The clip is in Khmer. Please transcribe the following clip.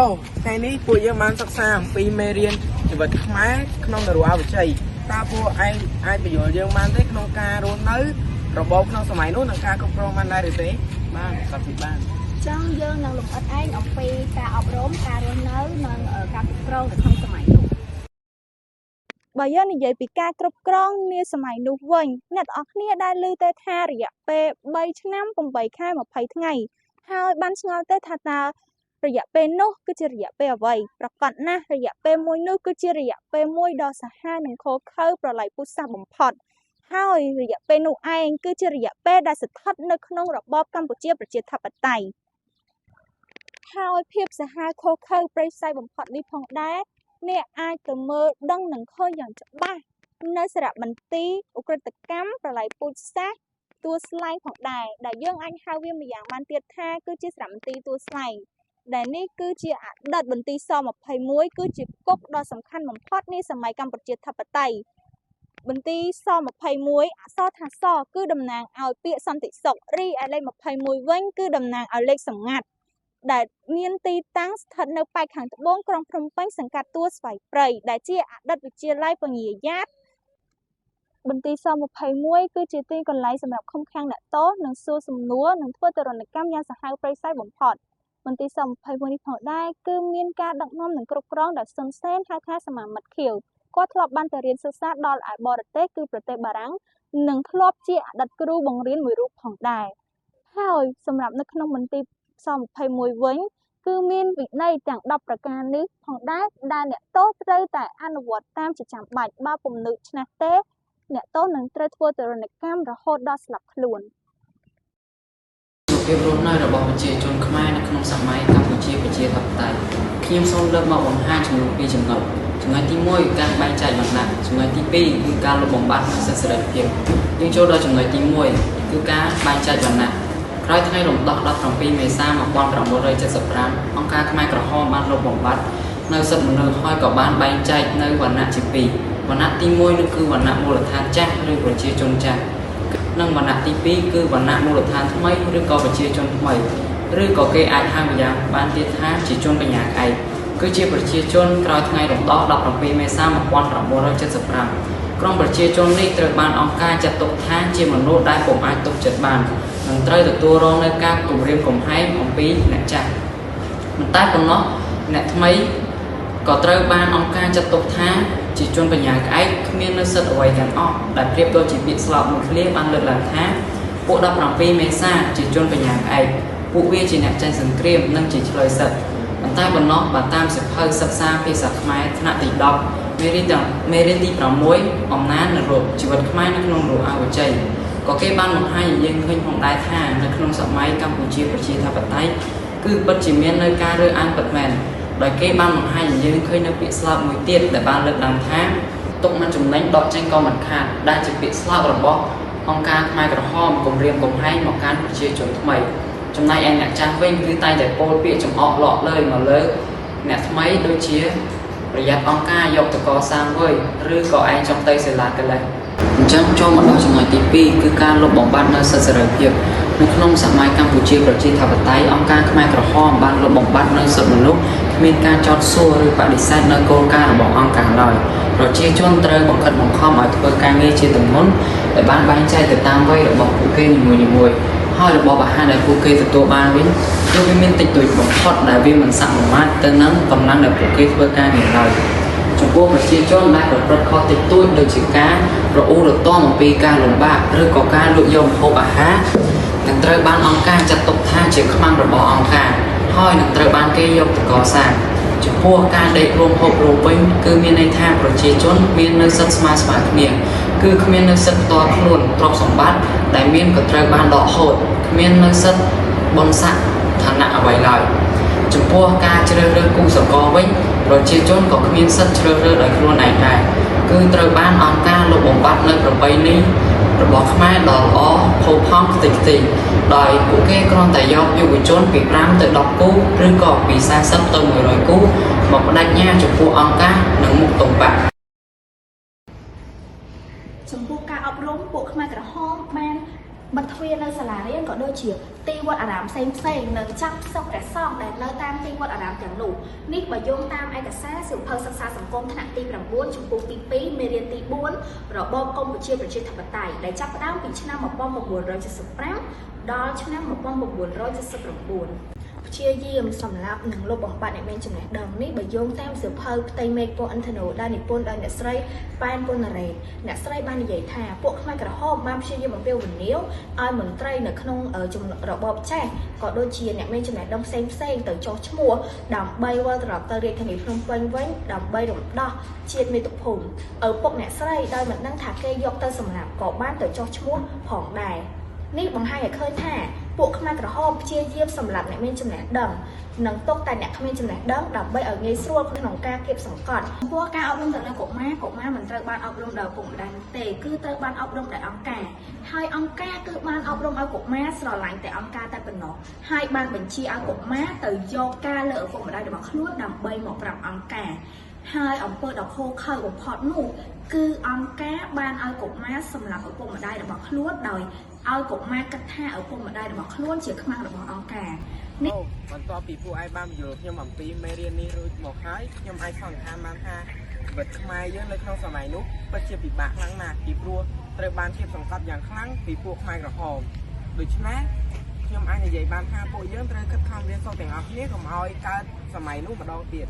ថ្ងៃនេះពួកយើងបានសិក្សាអំពីមេរៀនជីវិតខ្មែរក្នុងនរអវជ័យតើពួកឯងអាចបញ្យល់យើងបានទេក្នុងការរស់នៅរបបក្នុងសម័យនោះនិងការគ្រប់គ្រងបានដែរឬទេបានក៏ពិបានចឹងយើងនឹងលំអិតឯងអំពីការអប់រំការរស់នៅនិងការគ្រប់គ្រងនៅក្នុងសម័យនោះបើយើងនិយាយពីការគ្រប់គ្រងនាសម័យនោះវិញអ្នកទាំងអស់គ្នាដែលឮទៅថារយៈពេល3ឆ្នាំ8ខែ20ថ្ងៃហើយបានឆ្ងល់ទៅថាតើរយៈពេលនោះគឺជារយៈពេលអ្វីប្រកបណាស់រយៈពេលមួយនោះគឺជារយៈពេលមួយដ៏សាហាវនិងឃោរឃៅប្រល័យពូជសាសន៍បំផុតហើយរយៈពេលនោះឯងគឺជារយៈពេលដែលស្ថិតនៅក្នុងរបបកម្ពុជាប្រជាធិបតេយ្យហើយភាពសាហាវឃោរឃៅព្រៃផ្សៃបំផុតនេះផងដែរអ្នកអាចទៅមើលដឹងនឹងឃើញយ៉ាងច្បាស់នៅសារមន្ទីរឧក្រិដ្ឋកម្មប្រល័យពូជសាសន៍ទួលស្លែងផងដែរដែលយើងអាចហៅវាម្យ៉ាងបានទៀតថាគឺជាសារមន្ទីរទួលស្លែងដែលនេះគឺជាអតីតមន្ទីរស21គឺជាគុកដ៏សំខាន់បំផុតនាសម័យកម្ពុជាធិបតេយ្យមន្ទីរស21អក្សរថាសគឺតំណាងឲ្យពាក្យសន្តិសុខរីឯលេខ21វិញគឺតំណាងឲ្យលេខសម្ងាត់ដែលមានទីតាំងស្ថិតនៅប៉ែកខាងត្បូងក្រុងភ្នំពេញសង្កាត់ទួលស្វាយព្រៃដែលជាអតីតវិទ្យាល័យពញាយ៉ាតមន្ទីរស21គឺជាទីកន្លែងសម្រាប់ឃុំឃាំងអ្នកទោសនិងសួរសំណួរនិងធ្វើទរណកម្មយ៉ាងសាហាវព្រៃផ្សៃបំផុតមន្ទីរស21នេះផងដែរគឺមានការដឹកនាំនិងគ្រប់គ្រងដោយសុនសេនហៅថាសមាមិត្តខៀវគាត់ធ្លាប់បានទៅរៀនសិក្សាដល់ឯបរទេសគឺប្រទេសបារាំងនិងធ្លាប់ជាអតីតគ្រូបង្រៀនមួយរូបផងដែរហើយសម្រាប់នៅក្នុងមន្ទីរស21វិញគឺមានវិន័យទាំង10ប្រការនេះផងដែរដែលអ្នកទោសត្រូវតែអនុវត្តតាមជាចាំបាច់បើពុំនឹកឆ្នះទេអ្នកទោសនឹងត្រូវធ្វើទរណកម្មរហូតដល់ស្លាប់ខ្លួនភាពរស់នៅរបស់ប្រជាជនខ្មែរនៅក្នុងសម័យកម្ពុជាប្រជាធិបតេយ្យខ្ញុំសូមលើកមកបង្ហាញចំនួន2ចំណុចចំណុចទី1ការបែងចែកវណ្ណៈចំណុចទី2គឺការលុបបំបាត់សិទ្ធិសេរីភាពយើងចូលដល់ចំណុចទី1គឺការបែងចែកវណ្ណៈក្រោយថ្ងៃរំដោះ17មេសា1975អង្គការខ្មែរក្រហមបានលុបបំបាត់នៅសិទ្ធិមនុស្សហើយក៏បានបែងចែកនៅវណ្ណៈជា2វណ្ណៈទី1នោះគឺវណ្ណៈមូលដ្ឋានចាស់ឬប្រជាជនចាស់និងវណ្ណៈទី2គឺវណ្ណៈមូលដ្ឋានថ្មីឬក៏ប្រជាជនថ្មីឬក៏គេអាចហៅម្យ៉ាងបានទៀតថាជាជនបញ្ញាឯកគឺជាប្រជាជនក្រោយថ្ងៃរំដោះ17មេសា1975ក្រុមប្រជាជននេះត្រូវបានអង្គការចាត់ទុកថាជាមនុស្សដែលពុំអាចទុកចិត្តបាននិងត្រូវទទួលរងនូវការគំរាមកំហែងអំពីអ្នកចាស់មិនតែប៉ុណ្ណោះអ្នកថ្មីក៏ត្រូវបានអង្គការចាត់ទុកថាជាជនបញ្ញាក្អែកគ្មាននូវសិទ្ធិអ្វីទាំងអស់ដែលប្រៀបដូចជាពាក្យស្លោកមួយឃ្លាបានលើកឡើងថាពួក17មេសាជាជនបញ្ញាក្អែកពួកវាជាអ្នកចាញ់សង្គ្រាមនិងជាឆ្លើយសិទ្ធិប៉ុន្តែប៉ុណ្ណោះបើតាមសៀវភៅសិក្សាភាសាខ្មែរថ្នាក់ទី10មេរៀនទី6អំណាចនរកជីវិតខ្មែរនៅក្នុងរស់អវជ័យក៏គេបានបង្ហាញឲ្យយើងឃើញផងដែរថានៅក្នុងសម័យកម្ពុជាប្រជាធិបតេយ្យគឺពិតជាមាននៅការរើសអើងពិតមែនដោយគេបានបង្ហាញឲ្យយើងឃើញនៅពាក្យស្លោកមួយទៀតដែលបានលើកឡើងថាទុកមិនចំណេញដកចេញក៏មិនខាតដែលជាពាក្យស្លោករបស់អង្គការខ្មែរក្រហមគម្រាមកំហែងមកកាន់ប្រជាជនថ្មីចំណែកឯអ្នកចាស់វិញគឺតែងតែពោលពាក្យចំអកលក់លើមកលើអ្នកថ្មីដូចជាប្រយ័ត្នអង្គការយកទៅកសាងវិញឬក៏ឯងចង់ទៅសិលាកិលេសអញ្ចឹងចូលមកដល់ចំណុចទី2គឺការលុបបំបាត់នៅសិទ្ធិសេរីភាពនៅក្នុងសម័យកម្ពុជាប្រជាធិបតេយ្យអង្គការខ្មែរក្រហមបានលុបបំបាត់នៅសិទ្ធិមនុស្សគ្មានការចោទសួរឬបដិសេធនៅគោលការណ៍របស់អង្គការឡើយប្រជាជនត្រូវបង្ខិតបង្ខំឲ្យធ្វើការងារជាទម្ងន់ដែលបានបែងចែកទៅតាមវ័យរបស់ពួកគេនីមួយៗហើយរបបអាហារដែលពួកគេទទួលបានវិញគឺវាមានតិចតួចបំផុតដែលវាមិនសមាមាត្រទៅនឹងកម្លាំងដែលពួកគេធ្វើការងារឡើយចំពោះប្រជាជនដែលប្រព្រឹត្តខុសតិចតួចដូចជាការរអ៊ូរទាំអំពីការលំបាកឬក៏ការលួចយកម្ហូបអាហារនឹងត្រូវបានអង្គការចាត់ទុកថាជាខ្មាំងរបស់អង្គការហើយនឹងត្រូវបានគេយកទៅកសាងចំពោះការដេករួមហូបរួមវិញគឺមានន័យថាប្រជាជនមាននៅសិទ្ធិស្មើៗគ្នាគឺគ្មាននៅសិទ្ធិផ្ទាល់ខ្លួនទ្រព្យសម្បត្តិដែលមានក៏ត្រូវបានដកហូតគ្មាននៅសិទ្ធិបុណ្យស័ក្តិឋានៈអ្វីឡើយចំពោះការជ្រើសរើសគូសង្ករវិញប្រជាជនក៏គ្មានសិទ្ធិជ្រើសរើសដោយខ្លួនឯងដែរគឺត្រូវបានអង្គការលុបបំបាត់នៅប្រពៃណីរបស់ខ្មែរដ៏ល្អផូរផង់ខ្ទេចខ្ទីដោយពួកគេគ្រាន់តែយកយុវជនពី5ទៅ10គូឬក៏ពី40ទៅ100គូមកបដិញ្ញាចំពោះអង្គការនិងមុខតុងបាក់ចំពោះការអប់រំពួកខ្មែរក្រហមបាន บรรทวีในสลาเรียนก็โดยเฉียบตีวัดอารามเซ็งเซ็งหนึ่งจับซอกแต่ซองแต่เนื้อตามตีวัดอารามอย่างหนูนิกบโยงตามไอ้กระแสสืบเพอศึกษาสังคมขณะตีประบุนชมพูตีปีเมเรียนตีบุญระบบกรมวิชีประชาธิปไตยได้จับด้ามปีชนะมาป้อมมาบุญเราจะสืบแป๊บดอชนะมาป้อมมาบุญเราจะสืบประบุญเชี่ยเยี่ยมสำหรับหนังโลบองปัดในเมนจำแนกดังนี้บโยงตามสืบเพอไตเมกโปอันธโนได้นิปนได้เนสไรปานปนอะไรเนสไรบ้านใหญ่ท่าพวกไม่กระหอบมาเชี่ยเยี่ยมเปรี้ยวเหนียวไอเหมือนไตรในขนมจมระบบแช่ก็โดยเชียเนี่ยเมนจำแนกดังเซ็งเซ็งแต่โจชมัวดำใบว่าตลอดตะเรียนขณิพรมเว้นเว้นดำใบดำดอเชียดมีตุกผงพวกเนสไรได้เหมือนนั่งถักเกยยกเตอสำหรับก่อบ้านแต่โจชมัวผ่องได้นี่บางให้เคยท่าพวกขมากระหอบเชี่ยเยี่ยมสำหรับในเมนจำแนกดังหนังตกแต่เนี่ยขมิ้นจำแนกดังดับใบเงยส่วนขนมกาเก็บสังกัดพวกการอบรมแต่ละกบม้าเหมือนเตอบ้านอบรมดาวปุ่มดันเตะคือเตอบ้านอบรมแต่อังกาให้อังกาคือบ้านอบรมเอากบม้าสลายหลังแต่อังกาแต่เป็นหนอให้บ้านบัญชีเอากบม้าเตอโยกาเลอปุ่มได้เดี๋ยวมาคลุ้นดับใบหมอกปรับอังกาให้อังเปิดดอกโคเคยกับพอดนูคืออังกาบ้านเอากบม้าสำหรับเอาปุ่มได้เดี๋ยวมาคลุ้นโดยเอากบม้ากระแทกเอาปุ่มได้เดี๋ยวมาคลุ้นเฉียดขมังเดี๋ยวมาอังกาអូបន្ទាប់ពីពួកឯងបានយល់ខ្ញុំអំពីមេរៀននេះរួចមកហើយខ្ញុំអាចសង្កេតបានថាជីវិតខ្មែរយើងនៅក្នុងសម័យនោះពិតជាពិបាកខ្លាំងណាស់ពីព្រោះត្រូវបានគេសង្កត់យ៉ាងខ្លាំងពីពួកខ្មែរក្រហមដូច្នេះខ្ញុំអាចនិយាយបានថាពួកយើងត្រូវខិតខំរៀនសូត្រទាំងអស់គ្នាកុំឲ្យកើតសម័យនោះម្ដងទៀត